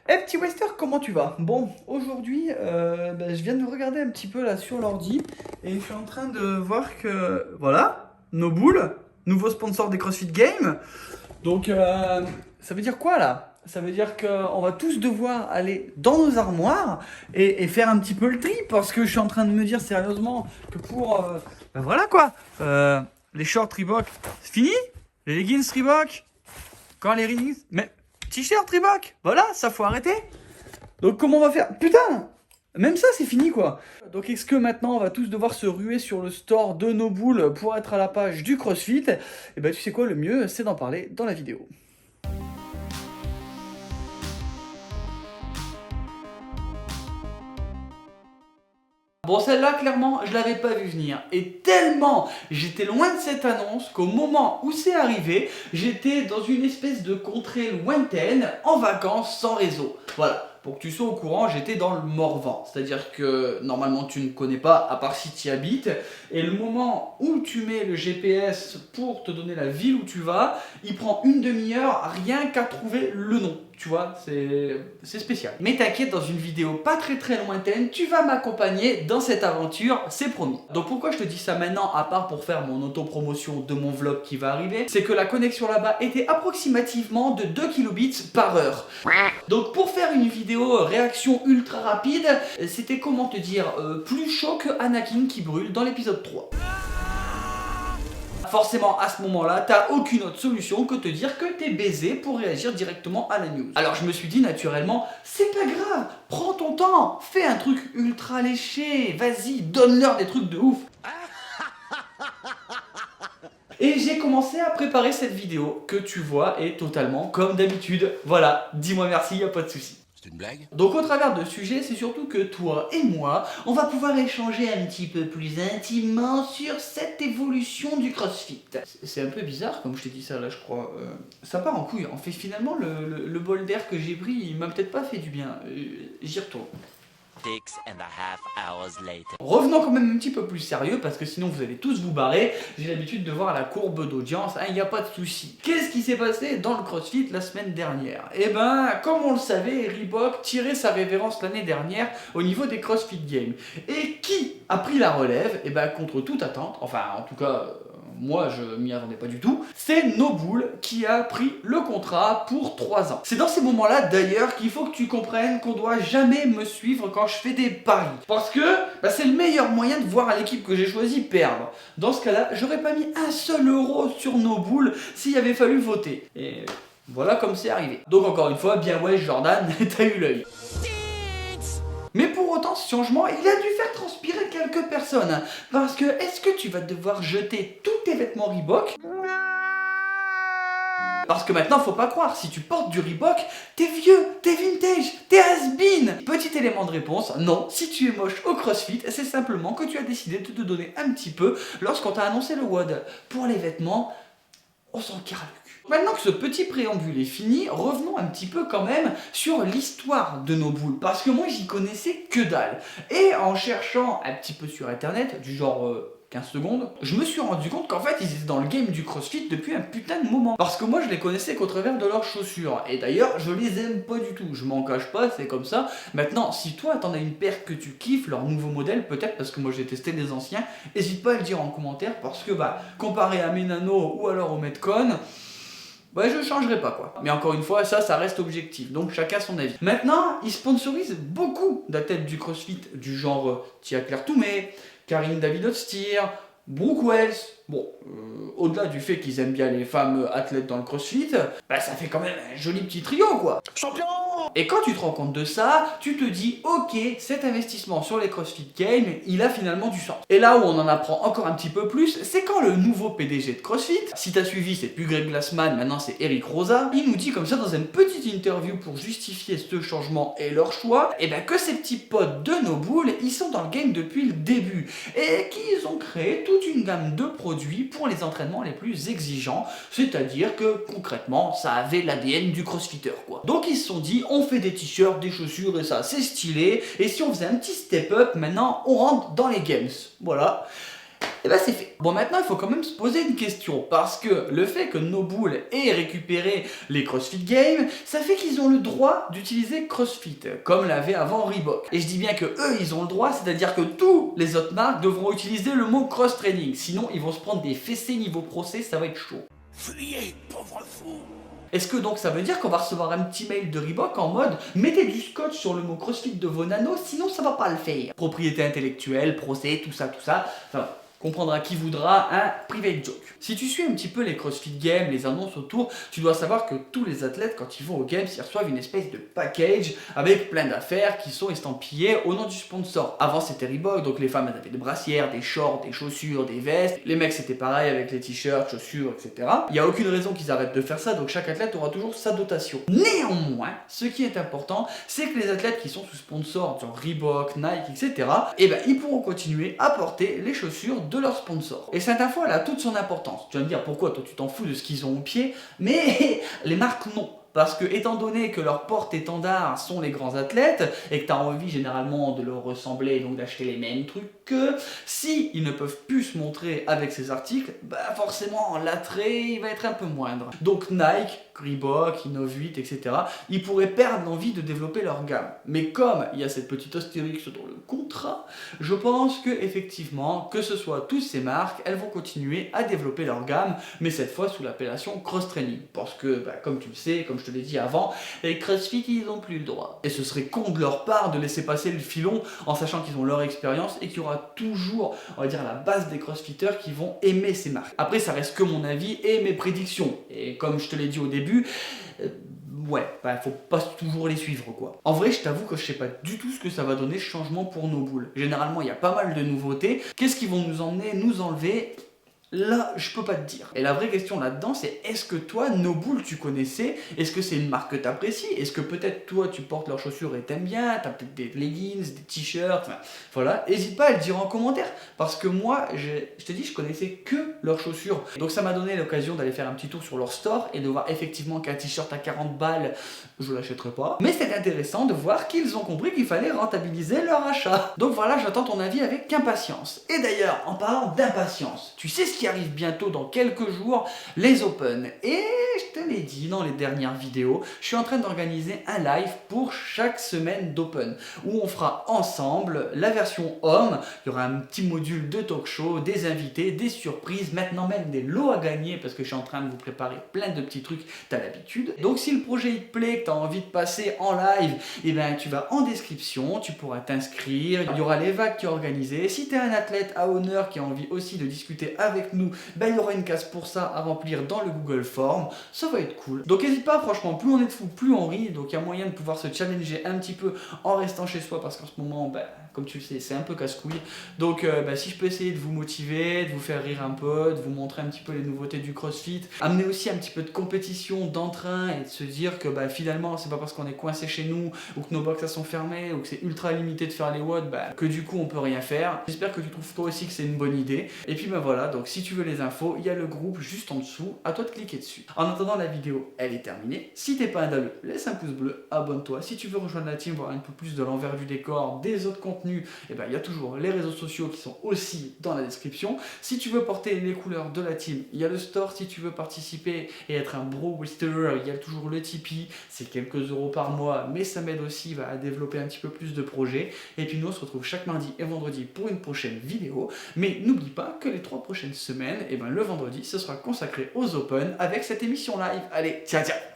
Eh petit Wester, comment tu vas? Bon, aujourd'hui, je viens de regarder un petit peu là sur l'ordi et je suis en train de voir que, voilà, Nobull, nouveau sponsor des CrossFit Games. Donc, ça veut dire quoi là? Ça veut dire qu'on va tous devoir aller dans nos armoires et faire un petit peu le tri parce que je suis en train de me dire sérieusement que pour, voilà quoi, les shorts Reebok, c'est fini? Les leggings Reebok? Quand les leggings? Mais t-shirt Reebok? Voilà, ça faut arrêter. Donc comment on va faire? Putain! Même ça c'est fini quoi. Donc est-ce que maintenant on va tous devoir se ruer sur le store de Nobull pour être à la page du CrossFit? Et ben tu sais quoi, le mieux c'est d'en parler dans la vidéo. Bon, celle-là, clairement, je l'avais pas vu venir. Et tellement j'étais loin de cette annonce qu'au moment où c'est arrivé, j'étais dans une espèce de contrée lointaine, en vacances, sans réseau. Voilà. Pour que tu sois au courant, j'étais dans le Morvan. C'est-à-dire que normalement tu ne connais pas, à part si tu y habites. Et le moment où tu mets le GPS pour te donner la ville où tu vas, il prend une demi-heure rien qu'à trouver le nom. Tu vois, c'est spécial. Mais t'inquiète, dans une vidéo pas très lointaine, tu vas m'accompagner dans cette aventure, c'est promis. Donc pourquoi je te dis ça maintenant, à part pour faire mon autopromotion de mon vlog qui va arriver, c'est que la connexion là-bas était approximativement de 2 kilobits par heure. Donc pour faire une vidéo réaction ultra rapide, c'était comment te dire, plus chaud que Anakin qui brûle dans l'épisode 3. Forcément, à ce moment-là, t'as aucune autre solution que te dire que t'es baisé pour réagir directement à la news. Alors je me suis dit naturellement, c'est pas grave, prends ton temps, fais un truc ultra léché, vas-y, donne-leur des trucs de ouf. Et j'ai commencé à préparer cette vidéo que tu vois est totalement comme d'habitude. Voilà, dis-moi merci, y a pas de souci. C'est une blague? Donc au travers de ce sujet, c'est surtout que toi et moi, on va pouvoir échanger un petit peu plus intimement sur cette évolution du CrossFit. C'est un peu bizarre comme je t'ai dit ça là, je crois. Ça part en couille. En fait, finalement, le bol d'air que j'ai pris, il m'a peut-être pas fait du bien. J'y retourne. 6.5 hours later. Revenons quand même un petit peu plus sérieux parce que sinon vous allez tous vous barrer. J'ai l'habitude de voir la courbe d'audience, il n'y a pas de souci. Qu'est-ce qui s'est passé dans le CrossFit la semaine dernière? Eh ben, comme on le savait, Reebok tirait sa révérence l'année dernière au niveau des CrossFit Games. Et qui a pris la relève? Eh ben, contre toute attente, enfin en tout cas... moi je m'y attendais pas du tout, c'est Nobull qui a pris le contrat pour 3 ans. C'est dans ces moments-là d'ailleurs qu'il faut que tu comprennes qu'on doit jamais me suivre quand je fais des paris. Parce que c'est le meilleur moyen de voir l'équipe que j'ai choisi perdre. Dans ce cas-là, j'aurais pas mis un seul euro sur Nobull s'il avait fallu voter. Et voilà comme c'est arrivé. Donc encore une fois, bien ouais Jordan, t'as eu l'œil. Mais pour autant, ce changement, il a dû faire transpirer quelques personnes. Parce que, est-ce que tu vas devoir jeter tous tes vêtements Reebok? Parce que maintenant, faut pas croire, si tu portes du Reebok, t'es vieux, t'es vintage, t'es has-been. Petit élément de réponse, non, si tu es moche au CrossFit, c'est simplement que tu as décidé de te donner un petit peu lorsqu'on t'a annoncé le WOD. Pour les vêtements, on s'en carre le cul. Maintenant que ce petit préambule est fini, revenons un petit peu quand même sur l'histoire de Nobull, parce que moi j'y connaissais que dalle. Et en cherchant un petit peu sur internet, du genre 15 secondes, je me suis rendu compte qu'en fait ils étaient dans le game du CrossFit depuis un putain de moment. Parce que moi je les connaissais qu'au travers de leurs chaussures, et d'ailleurs je les aime pas du tout, je m'en cache pas, c'est comme ça. Maintenant si toi t'en as une paire que tu kiffes, leur nouveau modèle peut-être, parce que moi j'ai testé les anciens, n'hésite pas à le dire en commentaire, parce que comparé à mes nanos ou alors au Metcon, je changerai pas quoi. Mais encore une fois, ça reste objectif, donc chacun son avis. Maintenant, ils sponsorisent beaucoup d'athlètes du CrossFit, du genre Tia Claire Toumé, Karine David-Ostier, Brooke Wells. Bon, au-delà du fait qu'ils aiment bien les femmes athlètes dans le CrossFit, ça fait quand même un joli petit trio quoi. Champion! Et quand tu te rends compte de ça, tu te dis ok, cet investissement sur les CrossFit Games, il a finalement du sens. Et là où on en apprend encore un petit peu plus, c'est quand le nouveau PDG de CrossFit, si t'as suivi, c'est plus Greg Glassman, maintenant c'est Eric Roza, il nous dit comme ça dans une petite interview pour justifier ce changement et leur choix, que ces petits potes de Nobull, ils sont dans le game depuis le début et qu'ils ont créé toute une gamme de produits pour les entraînements les plus exigeants, c'est-à-dire que concrètement ça avait l'ADN du crossfitter quoi. Donc ils se sont dit on fait des t-shirts, des chaussures et ça c'est stylé, et si on faisait un petit step up maintenant on rentre dans les games, voilà. Et bah c'est fait. Bon maintenant il faut quand même se poser une question, parce que le fait que Nobull ait récupéré les CrossFit Games, ça fait qu'ils ont le droit d'utiliser CrossFit, comme l'avait avant Reebok. Et je dis bien que eux ils ont le droit, c'est-à-dire que tous les autres marques devront utiliser le mot cross-training, sinon ils vont se prendre des fessées niveau procès, ça va être chaud. Fuyez, pauvre fou! Est-ce que donc ça veut dire qu'on va recevoir un petit mail de Reebok en mode mettez du scotch sur le mot CrossFit de vos nanos, sinon ça va pas le faire. Propriété intellectuelle, procès, tout ça, enfin, comprendra qui voudra un private joke. Si tu suis un petit peu les CrossFit Games, les annonces autour, tu dois savoir que tous les athlètes, quand ils vont aux Games, ils reçoivent une espèce de package avec plein d'affaires qui sont estampillées au nom du sponsor. Avant c'était Reebok, donc les femmes elles avaient des brassières, des shorts, des chaussures, des vestes. Les mecs c'était pareil avec les t-shirts, chaussures, etc. Il n'y a aucune raison qu'ils arrêtent de faire ça, donc chaque athlète aura toujours sa dotation. Néanmoins, ce qui est important, c'est que les athlètes qui sont sous sponsor, genre Reebok, Nike, etc., eh ben, ils pourront continuer à porter les chaussures de leur sponsor. Et cette info, elle a toute son importance. Tu vas me dire pourquoi toi tu t'en fous de ce qu'ils ont au pied, mais les marques non. Parce que étant donné que leur porte-étendard sont les grands athlètes et que tu as envie généralement de leur ressembler, donc d'acheter les mêmes trucs qu'eux, si ils ne peuvent plus se montrer avec ces articles, bah forcément l'attrait il va être un peu moindre. Donc Nike, Reebok, Innovit, etc., ils pourraient perdre l'envie de développer leur gamme. Mais comme il y a cette petite astérix dans le contrat, je pense que effectivement, que ce soit toutes ces marques, elles vont continuer à développer leur gamme, mais cette fois sous l'appellation cross-training. Parce que, bah, comme tu le sais, comme je te l'ai dit avant, les CrossFit, ils n'ont plus le droit. Et ce serait con de leur part de laisser passer le filon en sachant qu'ils ont leur expérience et qu'il y aura toujours, on va dire, la base des crossfitters qui vont aimer ces marques. Après, ça reste que mon avis et mes prédictions. Et comme je te l'ai dit au début, ouais, bah faut pas toujours les suivre quoi. En vrai, je t'avoue que je sais pas du tout ce que ça va donner ce changement pour Nobull. Généralement, il y a pas mal de nouveautés. Qu'est-ce qu'ils vont nous emmener, nous enlever ? Là, je peux pas te dire. Et la vraie question là-dedans, c'est est-ce que toi, Nobull, tu connaissais? Est-ce que c'est une marque que t'apprécies? Est-ce que peut-être toi, tu portes leurs chaussures et t'aimes bien? T'as peut-être des leggings, des t-shirts, enfin, voilà. N'hésite pas à le dire en commentaire. Parce que moi, je te dis, je connaissais que leurs chaussures. Donc ça m'a donné l'occasion d'aller faire un petit tour sur leur store et de voir effectivement qu'un t-shirt à 40 balles, je l'achèterai pas. Mais c'est intéressant de voir qu'ils ont compris qu'il fallait rentabiliser leur achat. Donc voilà, j'attends ton avis avec impatience. Et d'ailleurs, en parlant d'impatience, tu sais ce qui arrive bientôt dans quelques jours, les Open. Et je te l'ai dit dans les dernières vidéos, je suis en train d'organiser un live pour chaque semaine d'Open, où on fera ensemble la version homme, il y aura un petit module de talk show, des invités, des surprises, maintenant même des lots à gagner, parce que je suis en train de vous préparer plein de petits trucs, t'as l'habitude. Donc si le projet il te plaît, que t'as envie de passer en live, et ben tu vas en description, tu pourras t'inscrire, il y aura les vagues qui sont organisées. Si t'es un athlète à honneur qui a envie aussi de discuter avec nous, ben il y aura une case pour ça à remplir dans le Google Form, ça va être cool. Donc n'hésite pas, franchement, plus on est de fous, plus on rit, donc il y a moyen de pouvoir se challenger un petit peu en restant chez soi, parce qu'en ce moment, ben, comme tu le sais, c'est un peu casse-couille. Donc si je peux essayer de vous motiver, de vous faire rire un peu, de vous montrer un petit peu les nouveautés du CrossFit, amener aussi un petit peu de compétition, d'entrain, et de se dire que finalement, c'est pas parce qu'on est coincé chez nous, ou que nos box sont fermés, ou que c'est ultra limité de faire les watts, que du coup on peut rien faire. J'espère que tu trouves toi aussi que c'est une bonne idée. Et puis voilà, donc si tu veux les infos, il y a le groupe juste en dessous, à toi de cliquer dessus. En attendant, la vidéo, elle est terminée. Si t'es pas un dalle, laisse un pouce bleu, abonne-toi. Si tu veux rejoindre la team, voir un peu plus de l'envers du décor, des autres contenus, et il y a toujours les réseaux sociaux qui sont aussi dans la description. Si tu veux porter les couleurs de la team, il y a le store. Si tu veux participer et être un bro wrestler, il y a toujours le Tipeee. C'est quelques euros par mois, mais ça m'aide aussi à développer un petit peu plus de projets. Et puis nous, on se retrouve chaque mardi et vendredi pour une prochaine vidéo. Mais n'oublie pas que les 3 prochaines semaines, le vendredi, ce sera consacré aux Open avec cette émission live. Allez, ciao ciao!